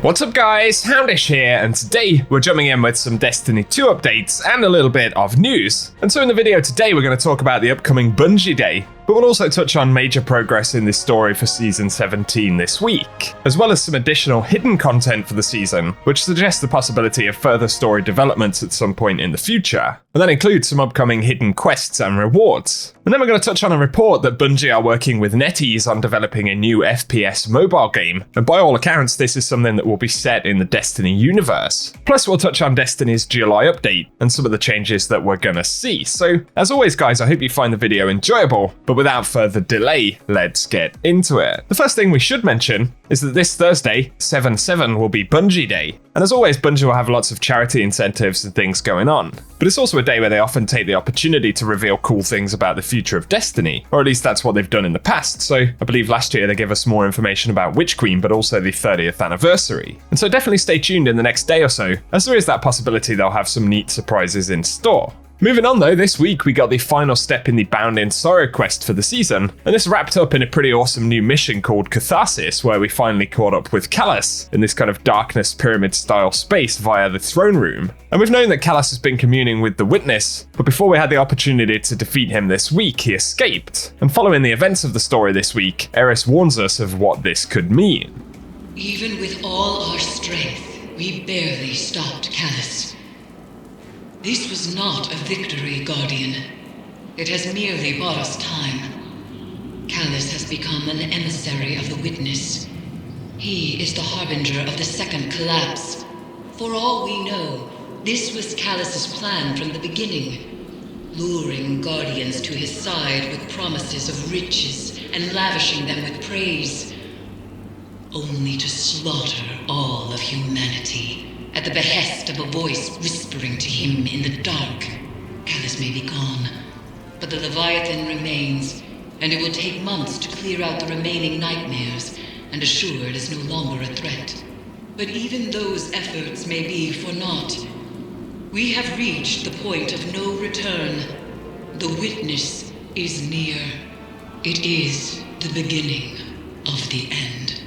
What's up guys, Houndish here, and today we're jumping in with some Destiny 2 updates and a little bit of news. And so in the video today we're going to talk about the upcoming Bungie Day, but we'll also touch on major progress in this story for Season 17 this week, as well as some additional hidden content for the season, which suggests the possibility of further story developments at some point in the future. And that includes some upcoming hidden quests and rewards. And then we're going to touch on a report that Bungie are working with NetEase on developing a new FPS mobile game, and by all accounts this is something that will be set in the Destiny universe. Plus we'll touch on Destiny's July update and some of the changes that we're gonna see. So as always guys, I hope you find the video enjoyable, but without further delay, let's get into it. The first thing we should mention is that this Thursday, 7/7, will be Bungie Day. And as always, Bungie will have lots of charity incentives and things going on. But it's also a day where they often take the opportunity to reveal cool things about the future of Destiny, or at least that's what they've done in the past. So I believe last year they gave us more information about Witch Queen, but also the 30th anniversary. And so definitely stay tuned in the next day or so, as there is that possibility they'll have some neat surprises in store. Moving on though, this week we got the final step in the Bound in Sorrow quest for the season, and this wrapped up in a pretty awesome new mission called Catharsis, where we finally caught up with Callus in this kind of darkness pyramid style space via the throne room. And we've known that Callus has been communing with the Witness, but before we had the opportunity to defeat him this week, he escaped. And following the events of the story this week, Eris warns us of what this could mean. Even with all our strength, we barely stopped Callus. This was not a victory, Guardian. It has merely bought us time. Callus has become an emissary of the Witness. He is the harbinger of the second collapse. For all we know, this was Callus's plan from the beginning, luring Guardians to his side with promises of riches and lavishing them with praise, only to slaughter all of humanity at the behest of a voice whispering to him in the dark. Callus may be gone, but the Leviathan remains, and it will take months to clear out the remaining nightmares and assure it is no longer a threat. But even those efforts may be for naught. We have reached the point of no return. The Witness is near. It is the beginning of the end.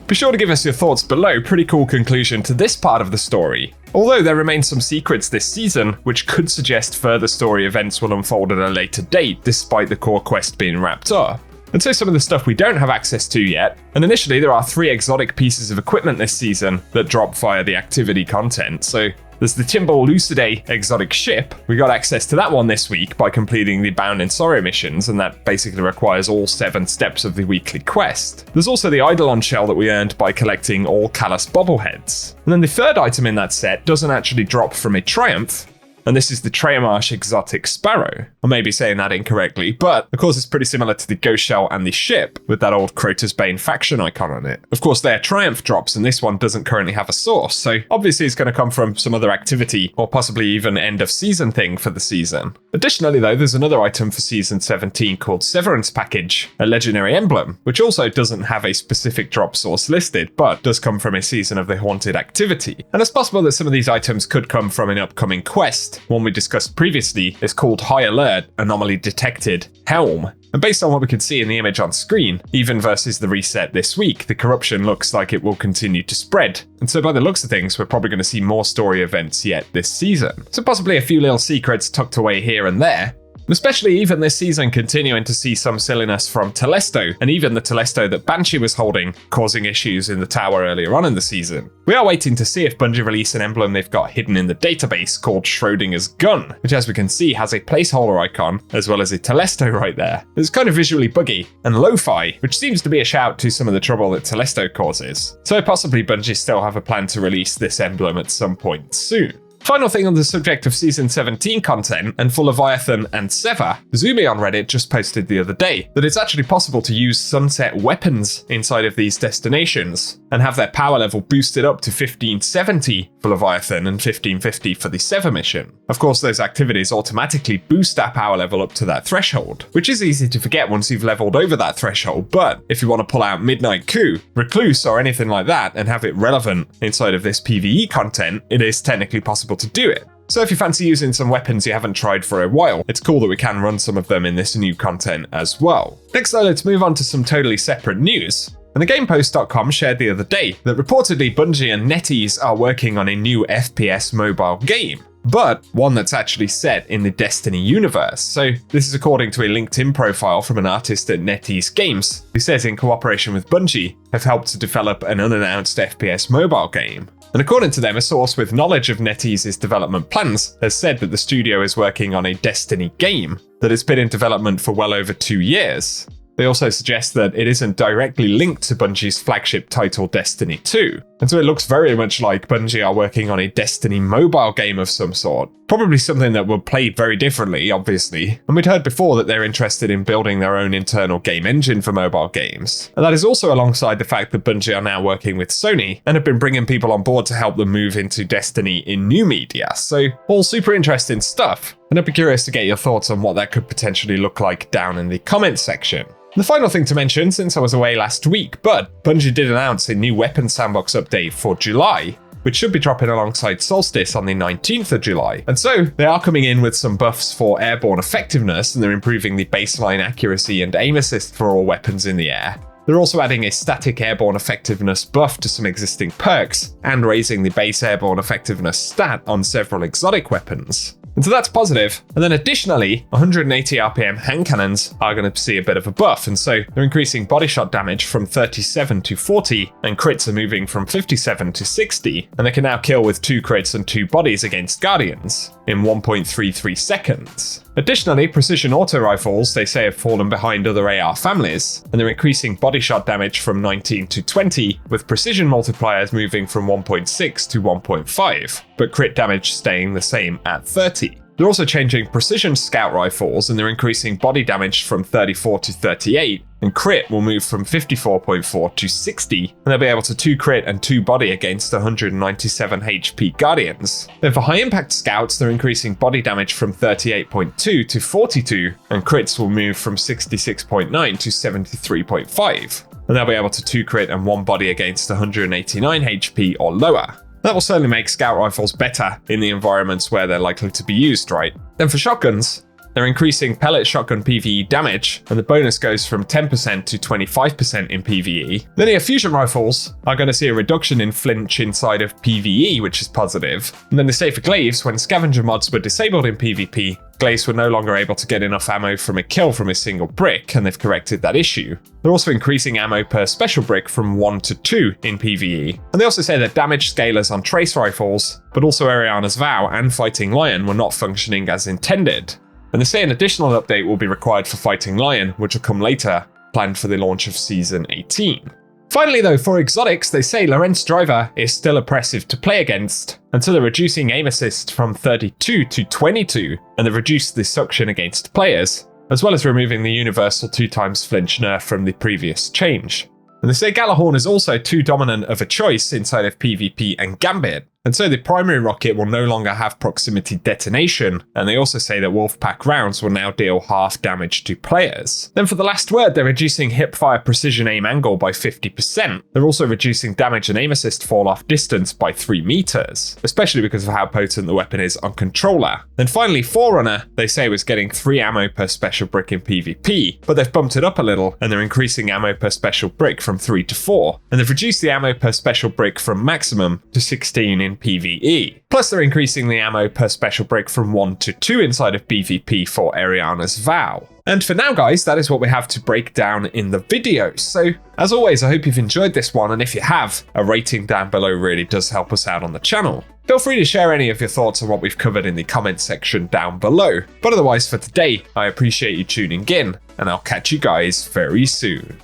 Be sure to give us your thoughts below. Pretty cool conclusion to this part of the story. Although there remain some secrets this season, which could suggest further story events will unfold at a later date, despite the core quest being wrapped up. And so some of the stuff we don't have access to yet, and initially there are 3 exotic pieces of equipment this season that drop via the activity content. So there's the Timbal Lucidae exotic ship. We got access to that one this week by completing the Bound in Sorrow missions, and that basically requires all 7 steps of the weekly quest. There's also the Eidolon shell that we earned by collecting all Callus bobbleheads. And then the third item in that set doesn't actually drop from a Triumph, and this is the Treymarsh exotic Sparrow. I may be saying that incorrectly, but of course it's pretty similar to the Ghost Shell and the ship, with that old Crota's Bane faction icon on it. Of course they're Triumph drops, and this one doesn't currently have a source, so obviously it's going to come from some other activity, or possibly even end of season thing for the season. Additionally though, there's another item for Season 17 called Severance Package, a legendary emblem, which also doesn't have a specific drop source listed, but does come from a Season of the Haunted activity. And it's possible that some of these items could come from an upcoming quest. One we discussed previously is called High Alert, Anomaly Detected, Helm. And based on what we could see in the image on screen, even versus the reset this week, the corruption looks like it will continue to spread. And so by the looks of things, we're probably going to see more story events yet this season. So possibly a few little secrets tucked away here and there. Especially even this season continuing to see some silliness from Telesto, and even the Telesto that Banshee was holding, causing issues in the tower earlier on in the season. We are waiting to see if Bungie release an emblem they've got hidden in the database called Schrodinger's Gun, which as we can see has a placeholder icon, as well as a Telesto right there. It's kind of visually buggy, and lo-fi, which seems to be a shout to some of the trouble that Telesto causes. So possibly Bungie still have a plan to release this emblem at some point soon. Final thing on the subject of Season 17 content, and for Leviathan and Sever, Zumi on Reddit just posted the other day that it's actually possible to use sunset weapons inside of these destinations, and have their power level boosted up to 1570 for Leviathan and 1550 for the Sever mission. Of course, those activities automatically boost that power level up to that threshold, which is easy to forget once you've leveled over that threshold, but if you want to pull out Midnight Coup, Recluse, or anything like that and have it relevant inside of this PvE content, it is technically possible to do it. So if you fancy using some weapons you haven't tried for a while, it's cool that we can run some of them in this new content as well. Next though, let's move on to some totally separate news. And thegamepost.com shared the other day that reportedly Bungie and NetEase are working on a new FPS mobile game, but one that's actually set in the Destiny universe. So this is according to a LinkedIn profile from an artist at NetEase Games, who says in cooperation with Bungie have helped to develop an unannounced FPS mobile game. And according to them, a source with knowledge of NetEase's development plans has said that the studio is working on a Destiny game that has been in development for well over 2 years. They also suggest that it isn't directly linked to Bungie's flagship title Destiny 2, and so it looks very much like Bungie are working on a Destiny mobile game of some sort. Probably something that will play very differently, obviously, and we'd heard before that they're interested in building their own internal game engine for mobile games. And that is also alongside the fact that Bungie are now working with Sony and have been bringing people on board to help them move into Destiny in new media, so all super interesting stuff. And I'd be curious to get your thoughts on what that could potentially look like down in the comments section. The final thing to mention, since I was away last week, but Bungie did announce a new weapon sandbox update for July, which should be dropping alongside Solstice on the 19th of July. And so they are coming in with some buffs for airborne effectiveness, and they're improving the baseline accuracy and aim assist for all weapons in the air. They're also adding a static airborne effectiveness buff to some existing perks, and raising the base airborne effectiveness stat on several exotic weapons. And so that's positive. And then additionally, 180 RPM hand cannons are going to see a bit of a buff, and so they're increasing body shot damage from 37 to 40, and crits are moving from 57 to 60, and they can now kill with 2 crits and 2 bodies against Guardians in 1.33 seconds. Additionally, precision auto rifles, they say, have fallen behind other AR families, and they're increasing body shot damage from 19 to 20, with precision multipliers moving from 1.6 to 1.5, but crit damage staying the same at 30. They're also changing precision scout rifles, and they're increasing body damage from 34 to 38, and crit will move from 54.4 to 60, and they'll be able to 2 crit and 2 body against 197 HP Guardians. Then for high impact scouts, they're increasing body damage from 38.2 to 42, and crits will move from 66.9 to 73.5, and they'll be able to 2 crit and 1 body against 189 HP or lower. That will certainly make scout rifles better in the environments where they're likely to be used, right? Then for shotguns, they're increasing pellet shotgun PvE damage, and the bonus goes from 10% to 25% in PvE. Linear fusion rifles are going to see a reduction in flinch inside of PvE, which is positive. And then they say for glaives, when scavenger mods were disabled in PvP, glaives were no longer able to get enough ammo from a kill from a single brick, and they've corrected that issue. They're also increasing ammo per special brick from 1 to 2 in PvE. And they also say that damage scalers on trace rifles, but also Ariana's Vow and Fighting Lion were not functioning as intended. And they say an additional update will be required for Fighting Lion, which will come later, planned for the launch of Season 18. Finally though, for exotics, they say Lorentz Driver is still oppressive to play against, and so they're reducing aim assist from 32 to 22, and they've reduced the suction against players, as well as removing the universal 2x flinch nerf from the previous change. And they say Galahorn is also too dominant of a choice inside of PvP and Gambit, and so the primary rocket will no longer have proximity detonation, and they also say that Wolfpack rounds will now deal half damage to players. Then for the last word, they're reducing hipfire precision aim angle by 50%. They're also reducing damage and aim assist fall off distance by 3 meters, especially because of how potent the weapon is on controller. Then finally, Forerunner, they say was getting 3 ammo per special brick in PvP, but they've bumped it up a little, and they're increasing ammo per special brick from 3 to 4, and they've reduced the ammo per special brick from maximum to 16 in PvE. Plus they're increasing the ammo per special brick from 1 to 2 inside of PvP for Ariana's Vow. And for now guys, that is what we have to break down in the video. So as always, I hope you've enjoyed this one, and if you have, a rating down below really does help us out on the channel. Feel free to share any of your thoughts on what we've covered in the comments section down below. But otherwise for today, I appreciate you tuning in, and I'll catch you guys very soon.